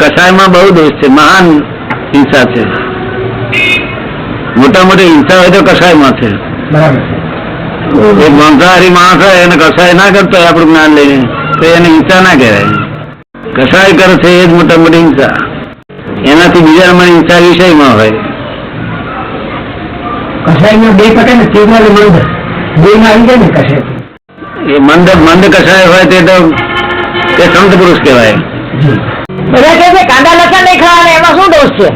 કસાયમાં બહુ દોષ છે, મહાન હિંસા છે. મોટા મોટી હિંસા હોય તો કસાયમાં છે. એક માંસાહારી માણસ હોય એને કસાય ના કરતો હોય આપણું જ્ઞાન લઈને તો એને હિંસા ના કહેવાય. કસાય કરે છે એ જ મોટા મોટી હિંસા. એનાથી બીજા નંબર હિંસા વિષયમાં હોય. કસાયમાં બે પ્રકાર ને તીવ્ર અને મંદ બે માં આવી જાય ને કસાય. એ મંદ કસાય હોય તે તો તે સંત પુરુષ કહેવાય. બધા કહે છે કાંદા લસણ નહીં ખાવાના, એમાં શું દોષ છે?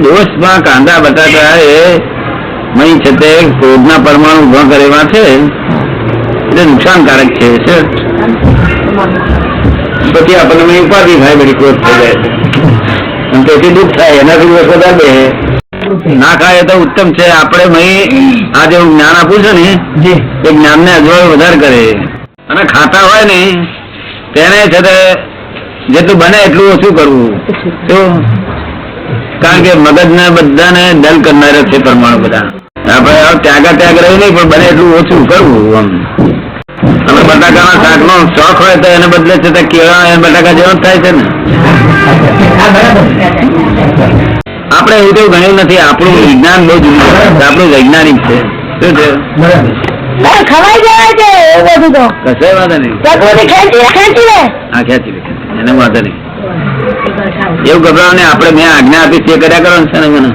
દોષમાં કાંદા બટાકા એ મહી છે તે ક્રોધના પરમાણુ ઉભા કરેવા છે એટલે નુકસાનકારક છે. પછી આપણને ઉપાધિ થાય, બધી ક્રોધ થઈ જાય અને તેથી દુઃખ થાય. એનાથી વધારે ના ખાય તો ઉત્તમ છે. આપણે આ જે જ્ઞાન આપવું છે ને એ જ્ઞાન ને અજવાળ વધારે કરે. અને ખાતા હોય ને તેને છે તે જેટલું બને એટલું ઓછું કરવું. કારણ કે મગજ ને બધાને દલ કરનાર છે પરમાણુ બધા. આપણે ત્યાગ રહ્યું નહીં પણ બને એટલું ઓછું કરવું. આમ અને બટાકાના શાક નો શોખ હોય તો એને બદલે છે કેળા બટાકા જેવો થાય છે ને. આપણે એવું તો ગણ્યું નથી. આપણું વિજ્ઞાન બહુ જુદું છે, આપણું વૈજ્ઞાનિક છે. શું છે? ખવાઈ જાય છે એવું બધું તો કશાય વાંધો નહીં. ખેંચી લે એને વાંધો નહીં. એવું ગભરાવ ને આપણે મેં આજ્ઞા આપી તે કર્યા કરો ને મને.